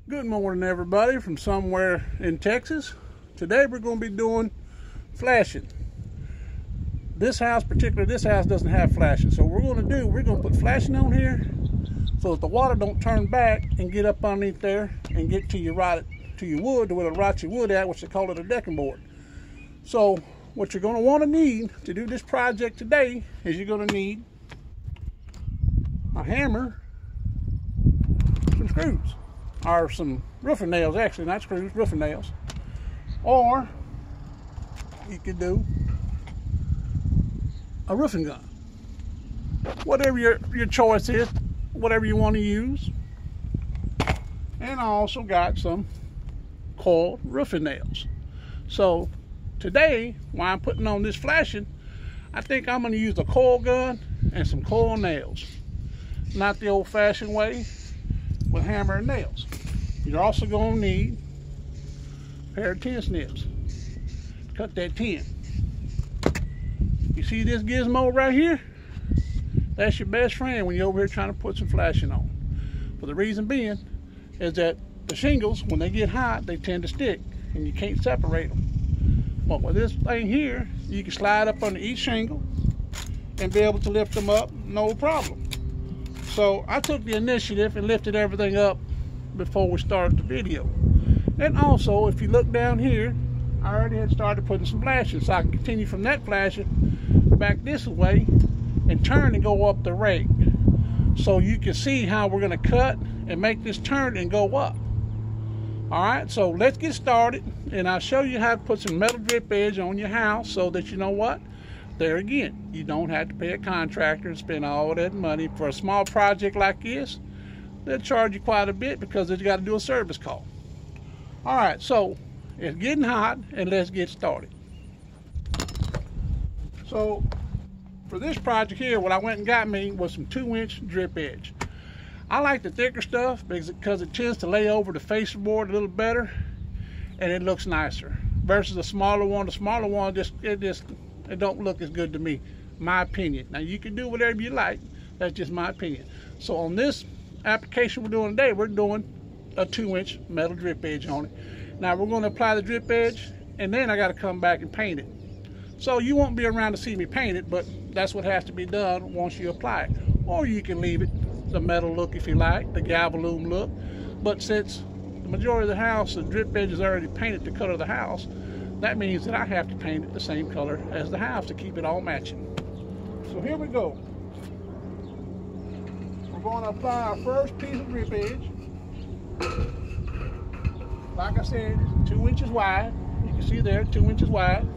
Good morning, everybody from somewhere in Texas. Today we're going to be doing flashing. This house, particularly this house, doesn't have flashing. So what we're going to do, we're going to put flashing on here so that the water don't turn back and get up underneath there and get to your wood, to where it'll rot your wood at, which they call it a decking board. So what you're going to want to need to do this project today is you're going to need a hammer, some screws, or some roofing nails, actually, not screws, roofing nails. Or you could do a roofing gun. Whatever your choice is, whatever you want to use. And I also got some coiled roofing nails. So today, while I'm putting on this flashing, I think I'm going to use a coil gun and some coil nails. Not the old-fashioned way with hammer and nails. You're also going to need a pair of tin snips to cut that tin. You see this gizmo right here? That's your best friend when you're over here trying to put some flashing on. For the reason being is that the shingles, when they get hot, they tend to stick and you can't separate them. But with this thing here, you can slide up under each shingle and be able to lift them up, no problem. So I took the initiative and lifted everything up before we started the video. And also, if you look down here, I already had started putting some flashing, so I can continue from that flashing back this way and turn and go up the rake, so you can see how we're going to cut and make this turn and go up. Alright, so let's get started, and I'll show you how to put some metal drip edge on your house so that you know what, there again, you don't have to pay a contractor and spend all that money for a small project like this. They'll charge you quite a bit because they've got to do a service call. Alright, so it's getting hot and let's get started. So for this project here, what I went and got me was some 2-inch drip edge. I like the thicker stuff because it tends to lay over the face board a little better and it looks nicer versus a smaller one. The smaller one it don't look as good to me, my opinion. Now you can do whatever you like, that's just my opinion. So on this application we're doing today, we're doing a 2-inch metal drip edge on it. Now we're going to apply the drip edge and then I got to come back and paint it. So you won't be around to see me paint it, but that's what has to be done once you apply it. Or you can leave it the metal look if you like, the Galvalume look. But since the majority of the house, the drip edge is already painted the color of the house, that means that I have to paint it the same color as the house to keep it all matching. So here we go. We're going to apply our first piece of drip edge. Like I said, it's 2 inches wide. You can see there, 2 inches wide.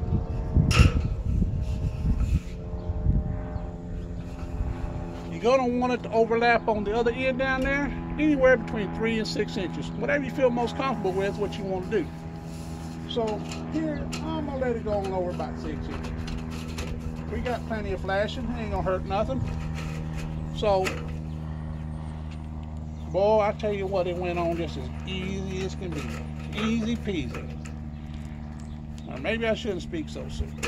You're going to want it to overlap on the other end down there, anywhere between 3 and 6 inches. Whatever you feel most comfortable with is what you want to do. So here, I'm going to let it go on over about 6 inches. We got plenty of flashing, ain't going to hurt nothing. So, boy, I tell you what, it went on just as easy as can be. Easy peasy. Or maybe I shouldn't speak so soon.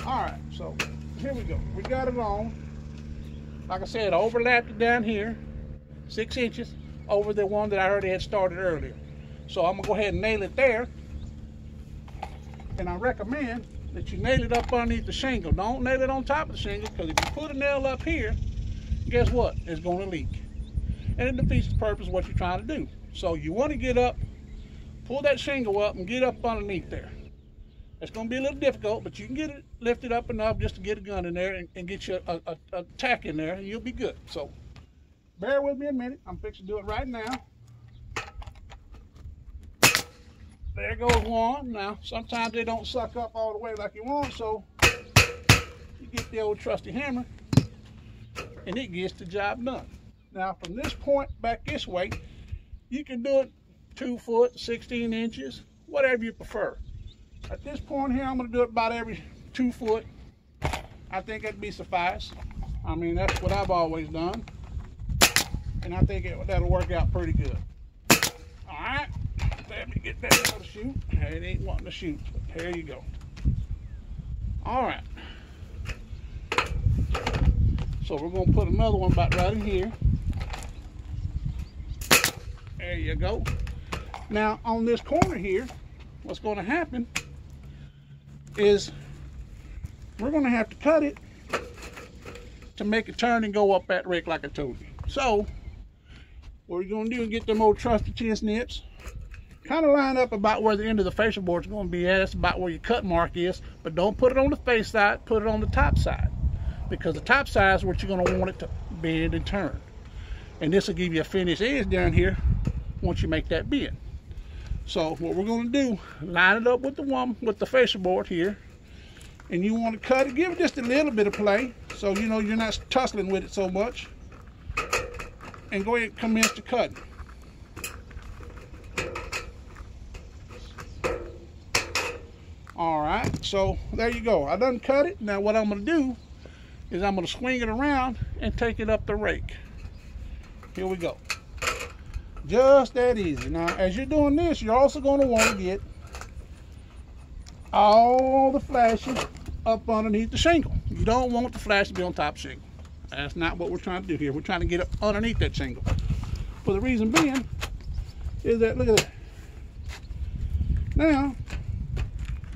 Alright, so here we go. We got it on. Like I said, I overlapped it down here, 6 inches over the one that I already had started earlier. So I'm going to go ahead and nail it there. And I recommend that you nail it up underneath the shingle. Don't nail it on top of the shingle, because if you put a nail up here, guess what? It's going to leak. And it defeats the purpose of what you're trying to do. So you want to get up, pull that shingle up and get up underneath there. It's going to be a little difficult, but you can get it lifted up enough just to get a gun in there and get you a tack in there, and you'll be good. So bear with me a minute. I'm fixing to do it right now. There goes one. Now, sometimes they don't suck up all the way like you want, so you get the old trusty hammer, and it gets the job done. Now, from this point back this way, you can do it 2 foot, 16 inches, whatever you prefer. At this point here, I'm going to do it about every 2 foot. I think that'd be suffice. I mean, that's what I've always done. And I think that'll work out pretty good. All right, let me get that out to shoot. It ain't wanting to shoot, but there you go. All right. So we're going to put another one about right in here. There you go. Now on this corner here, what's going to happen is we're going to have to cut it to make it turn and go up that rake like I told you. So what we're going to do is get them old trusty tin snips, kind of line up about where the end of the fascia board is going to be at. That's about where your cut mark is, but don't put it on the face side, put it on the top side, because the top side is what you're going to want it to bend and turn. And this will give you a finished edge down here once you make that bend. So what we're going to do, line it up with the one with the fascia board here, and you want to cut it, give it just a little bit of play so you know you're not tussling with it so much, and go ahead and commence to cutting. All right, so there you go. I done cut it. Now what I'm going to do is I'm going to swing it around and take it up the rake. Here we go. Just that easy. Now as you're doing this, you're also going to want to get all the flashes up underneath the shingle. You don't want the flash to be on top of the shingle. That's not what we're trying to do here. We're trying to get it underneath that shingle. For the reason being is that, look at that. Now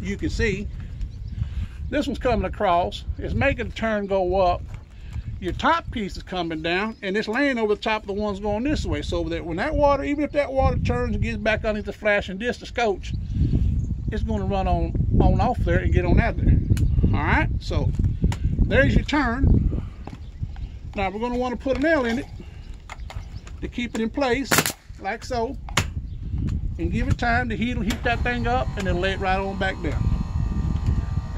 you can see this one's coming across. It's making the turn go up. Your top piece is coming down, and it's laying over the top of the ones going this way, so that when that water, even if that water turns and gets back underneath the flash and disc the scotch, it's going to run on off there and get on out there. All right, so there's your turn. Now we're going to want to put a nail in it to keep it in place, like so, and give it time to heat that thing up, and then lay it right on back down.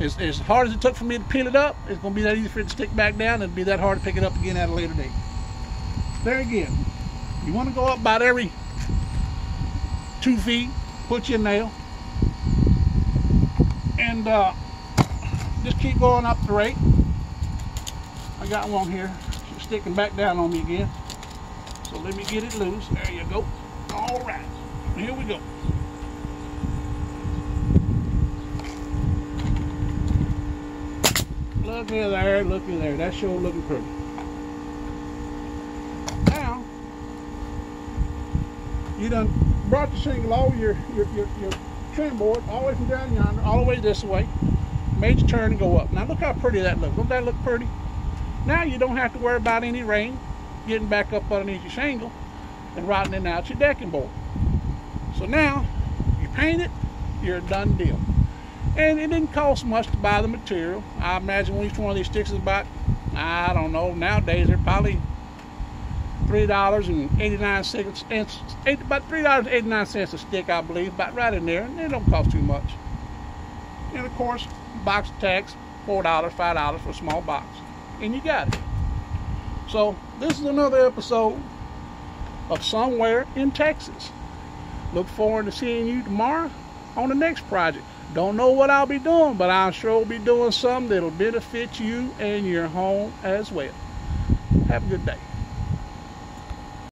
As hard as it took for me to peel it up, it's going to be that easy for it to stick back down, and it'll be that hard to pick it up again at a later date. There again, you want to go up about every 2 feet, put your nail, and just keep going up the rake. I got one here, it's sticking back down on me again. So let me get it loose. There you go. All right, here we go. Looky there, looky there. That sure looking pretty. Now, you done brought the shingle over your trim board all the way from down yonder, all the way this way. Made your turn and go up. Now look how pretty that looks. Don't that look pretty? Now you don't have to worry about any rain getting back up underneath your shingle and rotting out your decking board. So now, you paint it, you're a done deal. And it didn't cost much to buy the material. I imagine each one of these sticks is about, I don't know, nowadays they're probably $3.89, about $3.89 a stick, I believe, about right in there, and it don't cost too much. And of course, box of tacks, $4, $5 for a small box, and you got it. So this is another episode of Somewhere in Texas. Look forward to seeing you tomorrow on the next project. Don't know what I'll be doing, but I'm sure will be doing something that'll benefit you and your home as well. Have a good day.